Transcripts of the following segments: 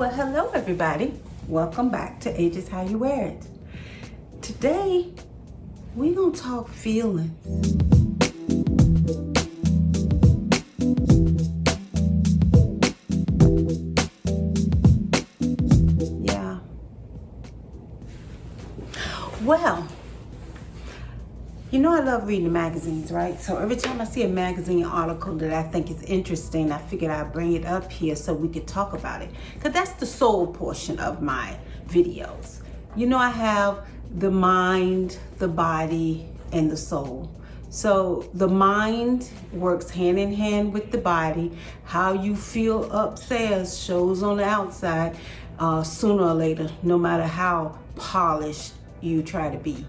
Well, hello everybody. Welcome back to Age is How You Wear It. Today, we're going to talk feelings. Yeah. Well, I love reading magazines, right? So every time I see a magazine article that I think is interesting, I figured I'd bring it up here so we could talk about it. Because that's the soul portion of my videos. I have the mind, the body, and the soul. So the mind works hand in hand with the body. How you feel upstairs shows on the outside sooner or later, no matter how polished you try to be.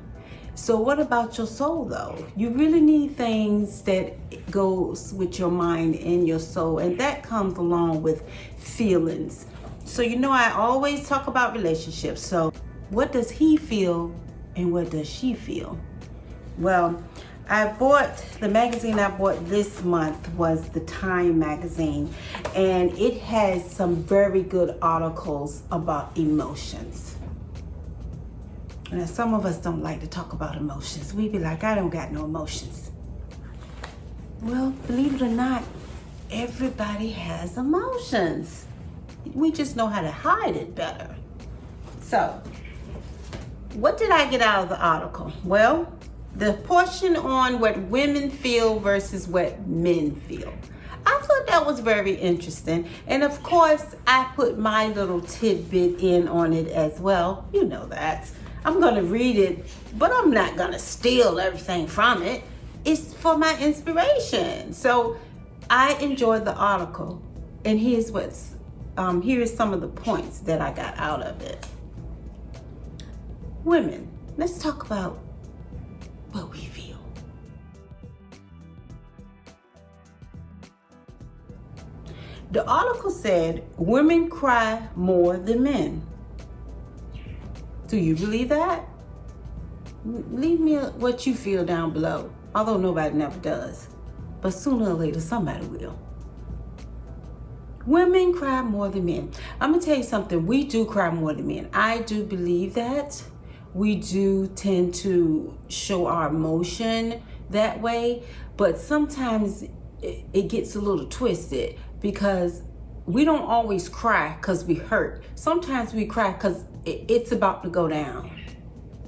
So what about your soul though? You really need things that goes with your mind and your soul, and that comes along with feelings. So I always talk about relationships. So what does he feel and what does she feel? Well, the magazine I bought this month was the Time magazine, and it has some very good articles about emotions. Now, some of us don't like to talk about emotions. We be like, I don't got no emotions. Well, believe it or not, everybody has emotions. We just know how to hide it better. So, what did I get out of the article? Well, the portion on what women feel versus what men feel. I thought that was very interesting. And of course, I put my little tidbit in on it as well. You know that. I'm going to read it, but I'm not going to steal everything from it. It's for my inspiration. So I enjoyed the article, and here's some of the points that I got out of it. Women, let's talk about what we feel. The article said women cry more than men. Do you believe that? Leave me what you feel down below. Although nobody never does. But sooner or later, somebody will. Women cry more than men. I'm going to tell you something. We do cry more than men. I do believe that. We do tend to show our emotion that way. But sometimes it gets a little twisted because we don't always cry because we hurt. Sometimes we cry because it's about to go down.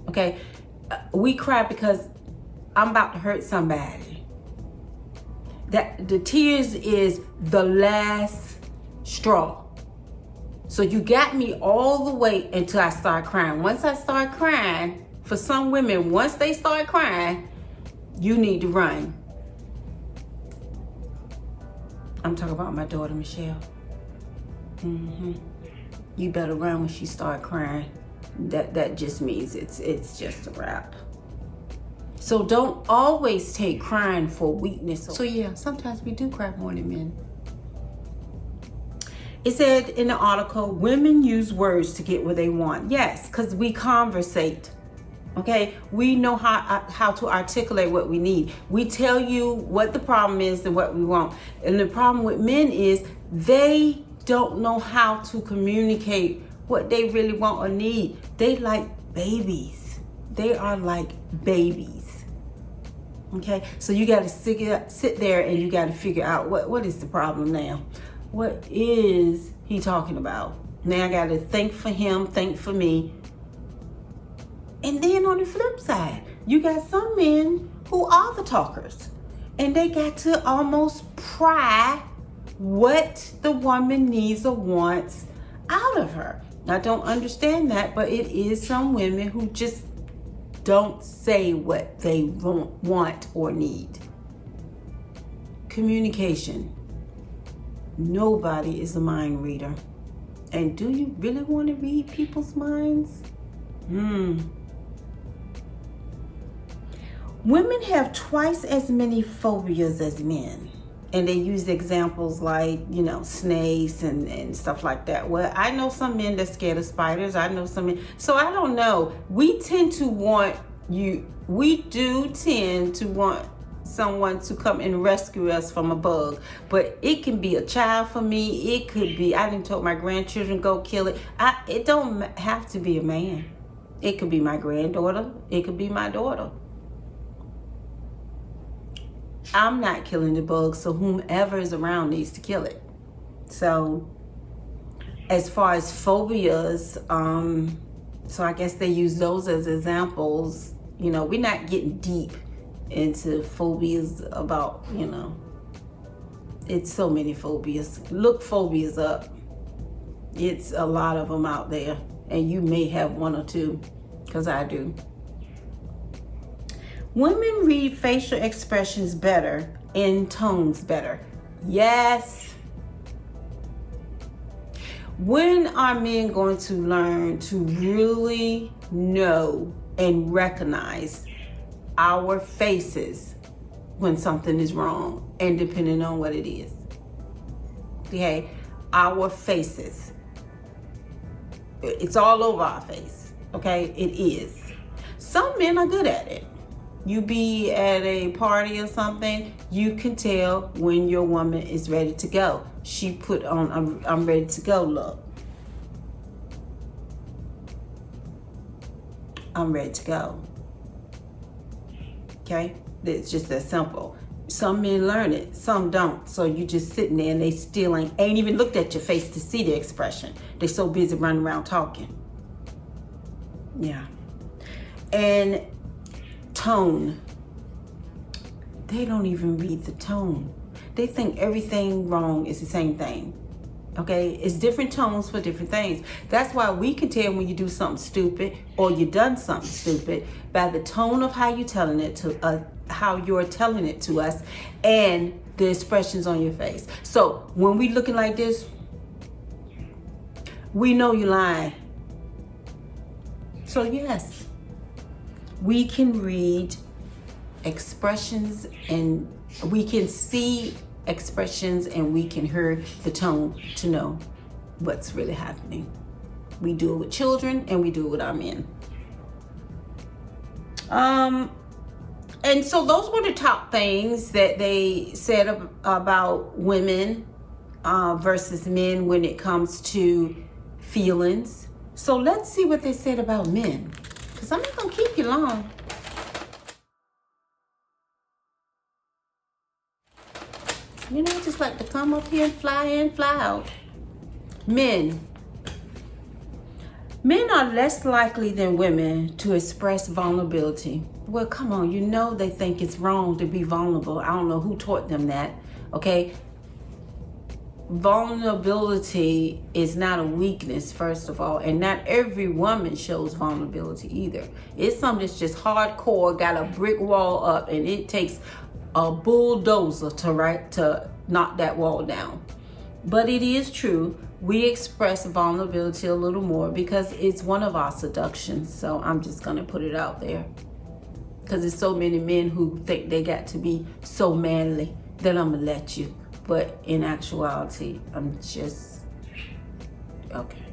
Okay? We cry because I'm about to hurt somebody. That the tears is the last straw. So you got me all the way until I start crying. Once I start crying, for some women, once they start crying, you need to run. I'm talking about my daughter, Michelle. You better run when she start crying. That just means it's just a wrap. So don't always take crying for weakness. So yeah, sometimes we do cry more than men. It said in the article, women use words to get what they want. Yes, because we conversate. Okay, we know how to articulate what we need. We tell you what the problem is and what we want. And the problem with men is they don't know how to communicate what they really want or need. They like babies. They are like babies. Okay, so you got to sit there and you got to figure out what is the problem now. What is he talking about? Now I got to think for him, think for me. And then on the flip side, you got some men who are the talkers, and they got to almost pry what the woman needs or wants out of her. I don't understand that, but it is some women who just don't say what they want or need. Communication. Nobody is a mind reader. And do you really want to read people's minds? Women have twice as many phobias as men. And they use examples like, snakes and stuff like that. Well, I know some men that's scared of spiders. I know some men. So I don't know. We do tend to want someone to come and rescue us from a bug. But it can be a child for me. It could be, I didn't told my grandchildren go kill it. It don't have to be a man. It could be my granddaughter. It could be my daughter. I'm not killing the bug, so whomever is around needs to kill it. So as far as phobias, so I guess they use those as examples. You know, we're not getting deep into phobias about, you know, it's so many phobias. Look phobias up. It's a lot of them out there, and you may have one or two, because I do. Women read facial expressions better and tones better. Yes. When are men going to learn to really know and recognize our faces when something is wrong, and depending on what it is? Okay, our faces. It's all over our face. Okay, it is. Some men are good at it. You be at a party or something, you can tell when your woman is ready to go. She put on, I'm ready to go look. I'm ready to go. Okay? It's just that simple. Some men learn it, some don't. So you just sitting there and they still ain't even looked at your face to see the expression. They so busy running around talking. Yeah. And tone. They don't even read the tone. They think everything wrong is the same thing. Okay, it's different tones for different things. That's why we can tell when you do something stupid or you done something stupid by the tone of how you're telling it to how you're telling it to us, and the expressions on your face. So when we looking like this, we know you lying. So yes, we can read expressions, and we can see expressions, and we can hear the tone to know what's really happening. We do it with children, and we do it with our men. And so those were the top things that they said about women versus men when it comes to feelings. So let's see what they said about men, because I'm not gonna keep you long. You know, I just like to come up here and fly in, fly out. Men. Men are less likely than women to express vulnerability. Well, come on, you know they think it's wrong to be vulnerable. I don't know who taught them that, okay? Vulnerability is not a weakness, first of all, and not every woman shows vulnerability either. It's something that's just hardcore, got a brick wall up, and it takes a bulldozer to knock that wall down. But it is true, we express vulnerability a little more because it's one of our seductions. So I'm just gonna put it out there, because there's so many men who think they got to be so manly that I'm gonna let you. But in actuality, I'm just, okay.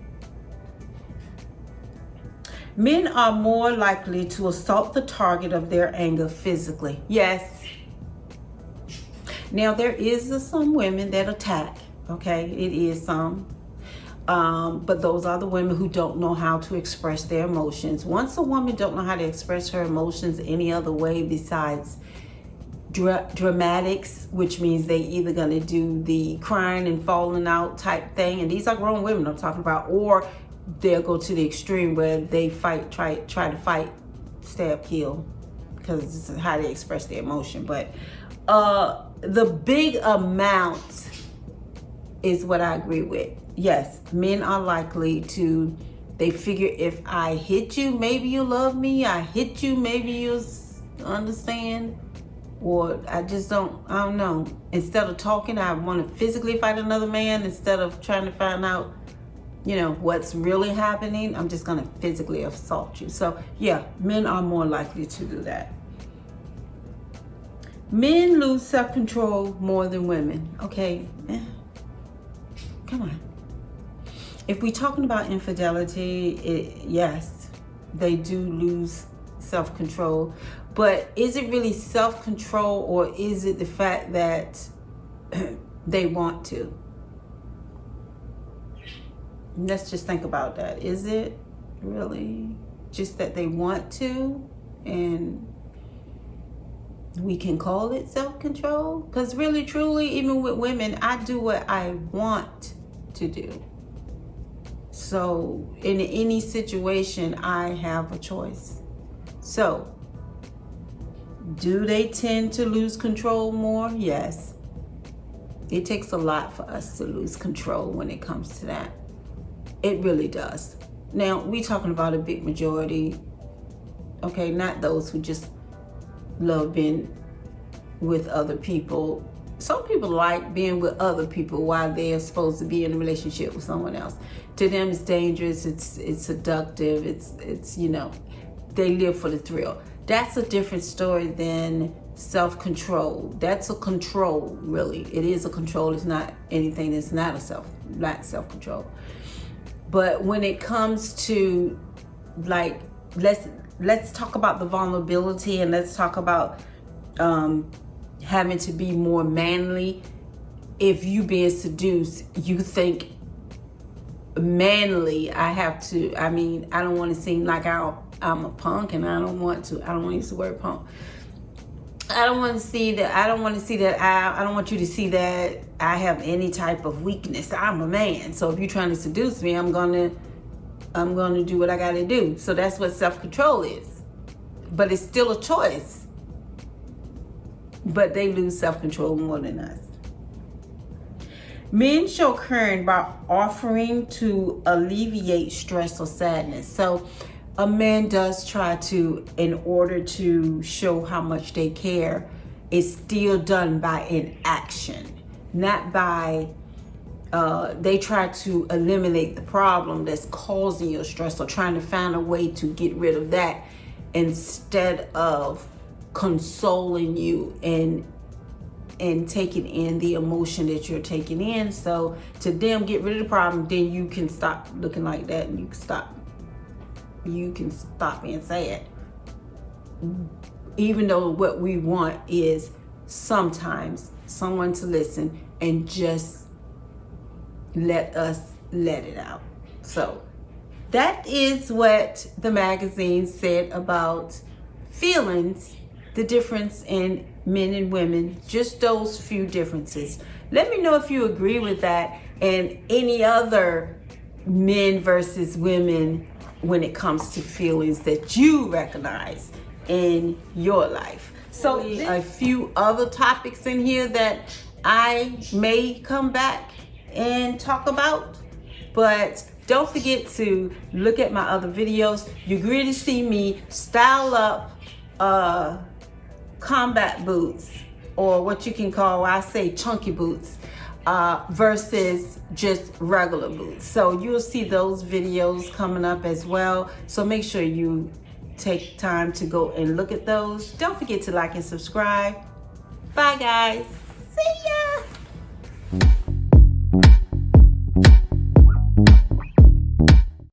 Men are more likely to assault the target of their anger physically. Yes. Now, there is some women that attack, okay? It is some. But those are the women who don't know how to express their emotions. Once a woman don't know how to express her emotions any other way besides dramatics, which means they either gonna do the crying and falling out type thing, and these are grown women I'm talking about, or they'll go to the extreme where they fight, try to fight, stab, kill, because this is how they express their emotion. But the big amount is what I agree with. Yes, men are likely to, they figure if I hit you, maybe you'll love me. I hit you, maybe you'll understand. Or I don't know. Instead of talking, I want to physically fight another man instead of trying to find out, you know, what's really happening. I'm just going to physically assault you. So yeah, men are more likely to do that. Men lose self-control more than women. Okay, come on. If we're talking about infidelity, yes, they do lose self-control. But is it really self-control, or is it the fact that they want to? Let's just think about that. Is it really just that they want to, and we can call it self-control? Because really, truly, even with women, I do what I want to do. So in any situation, I have a choice. So do they tend to lose control more? Yes. It takes a lot for us to lose control when it comes to that. It really does. Now, we're talking about a big majority, okay? Not those who just love being with other people. Some people like being with other people while they're supposed to be in a relationship with someone else. To them, it's dangerous, it's seductive, it's you know, they live for the thrill. That's a different story than self-control. That's a control, really. It is a control. It's not anything that's not self-control. But when it comes to, like, let's talk about the vulnerability, and let's talk about having to be more manly. If you being seduced, you think manly, I don't want to seem like I'm a punk, and I don't want to use the word punk. I don't want you to see that I have any type of weakness. I'm a man. So if you're trying to seduce me, I'm gonna do what I gotta do. So that's what self-control is. But it's still a choice. But they lose self-control more than us. Men show caring by offering to alleviate stress or sadness. So a man does try to, in order to show how much they care, it's still done by inaction, not by, they try to eliminate the problem that's causing your stress, or trying to find a way to get rid of that, instead of consoling you and taking in the emotion that you're taking in. So to them, get rid of the problem, then you can stop looking like that, and you can stop being sad. Even though what we want is sometimes someone to listen and just let us let it out. So that is what the magazine said about feelings, the difference in men and women, just those few differences. Let me know if you agree with that, and any other men versus women when it comes to feelings that you recognize in your life. So a few other topics in here that I may come back and talk about, but don't forget to look at my other videos. You agree to see me style up combat boots, or what you can call, I say chunky boots, versus just regular boots. So you'll see those videos coming up as well. So make sure you take time to go and look at those. Don't forget to like and subscribe. Bye guys. See ya.